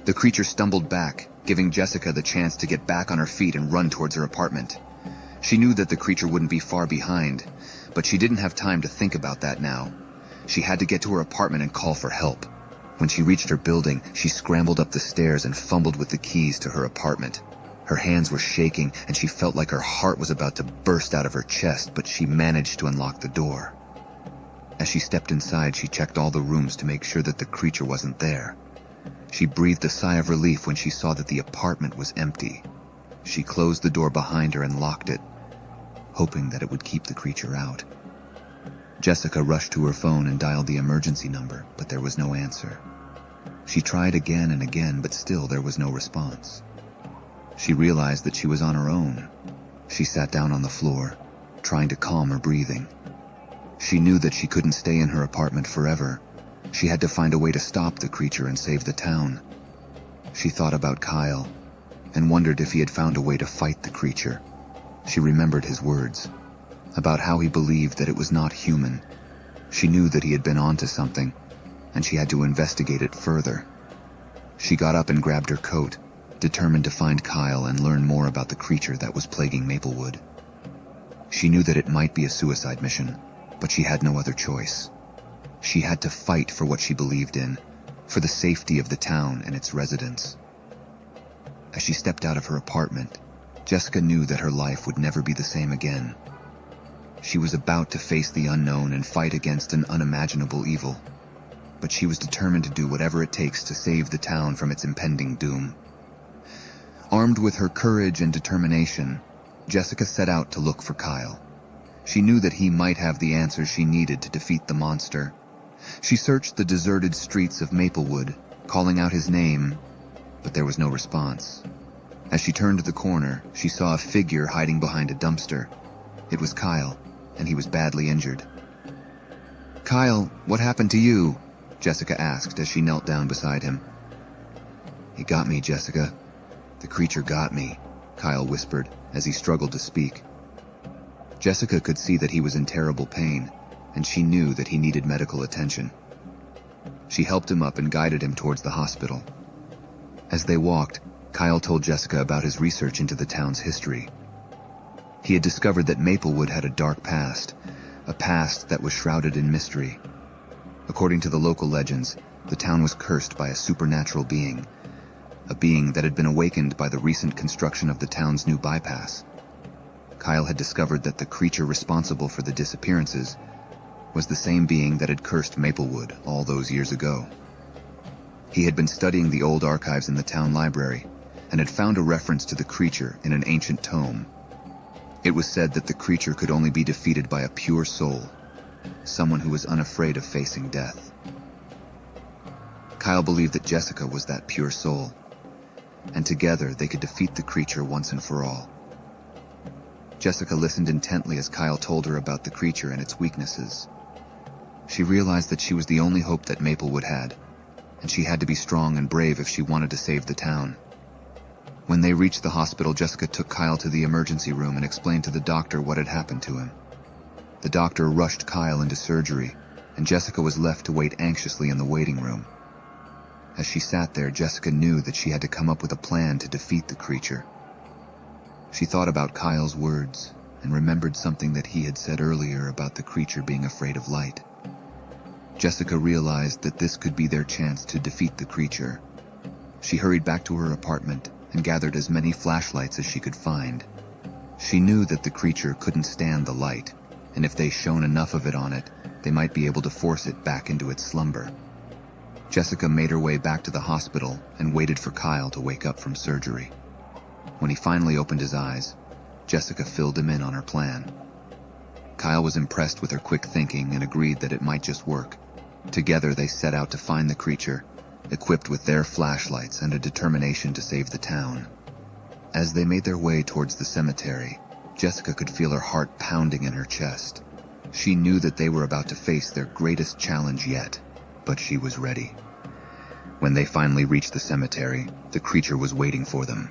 The creature stumbled back, giving Jessica the chance to get back on her feet and run towards her apartment. She knew that the creature wouldn't be far behind, but she didn't have time to think about that now. She had to get to her apartment and call for help. When she reached her building, she scrambled up the stairs and fumbled with the keys to her apartment. Her hands were shaking, and she felt like her heart was about to burst out of her chest, but she managed to unlock the door. As she stepped inside, she checked all the rooms to make sure that the creature wasn't there. She breathed a sigh of relief when she saw that the apartment was empty. She closed the door behind her and locked it, hoping that it would keep the creature out. Jessica rushed to her phone and dialed the emergency number, but there was no answer. She tried again and again, but still there was no response. She realized that she was on her own. She sat down on the floor, trying to calm her breathing. She knew that she couldn't stay in her apartment forever. She had to find a way to stop the creature and save the town. She thought about Kyle and wondered if he had found a way to fight the creature. She remembered his words about how he believed that it was not human. She knew that he had been onto something, and she had to investigate it further. She got up and grabbed her coat, determined to find Kyle and learn more about the creature that was plaguing Maplewood. She knew that it might be a suicide mission, but she had no other choice. She had to fight for what she believed in, for the safety of the town and its residents. As she stepped out of her apartment, Jessica knew that her life would never be the same again. She was about to face the unknown and fight against an unimaginable evil, but she was determined to do whatever it takes to save the town from its impending doom. Armed with her courage and determination, Jessica set out to look for Kyle. She knew that he might have the answers she needed to defeat the monster. She searched the deserted streets of Maplewood, calling out his name, but there was no response. As she turned the corner, she saw a figure hiding behind a dumpster. It was Kyle, and he was badly injured. "Kyle, what happened to you?" Jessica asked as she knelt down beside him. "He got me, Jessica. The creature got me," Kyle whispered as he struggled to speak. Jessica could see that he was in terrible pain, and she knew that he needed medical attention. She helped him up and guided him towards the hospital. As they walked, Kyle told Jessica about his research into the town's history. He had discovered that Maplewood had a dark past, a past that was shrouded in mystery. According to the local legends, the town was cursed by a supernatural being, a being that had been awakened by the recent construction of the town's new bypass. Kyle had discovered that the creature responsible for the disappearances was the same being that had cursed Maplewood all those years ago. He had been studying the old archives in the town library and had found a reference to the creature in an ancient tome. It was said that the creature could only be defeated by a pure soul, someone who was unafraid of facing death. Kyle believed that Jessica was that pure soul, and together they could defeat the creature once and for all. Jessica listened intently as Kyle told her about the creature and its weaknesses. She realized that she was the only hope that Maplewood had, and she had to be strong and brave if she wanted to save the town. When they reached the hospital, Jessica took Kyle to the emergency room and explained to the doctor what had happened to him. The doctor rushed Kyle into surgery, and Jessica was left to wait anxiously in the waiting room. As she sat there, Jessica knew that she had to come up with a plan to defeat the creature. She thought about Kyle's words and remembered something that he had said earlier about the creature being afraid of light. Jessica realized that this could be their chance to defeat the creature. She hurried back to her apartment and gathered as many flashlights as she could find. She knew that the creature couldn't stand the light, and if they shone enough of it on it, they might be able to force it back into its slumber. Jessica made her way back to the hospital and waited for Kyle to wake up from surgery. When he finally opened his eyes, Jessica filled him in on her plan. Kyle was impressed with her quick thinking and agreed that it might just work. Together they set out to find the creature, equipped with their flashlights and a determination to save the town. As they made their way towards the cemetery, Jessica could feel her heart pounding in her chest. She knew that they were about to face their greatest challenge yet, but she was ready. When they finally reached the cemetery, the creature was waiting for them.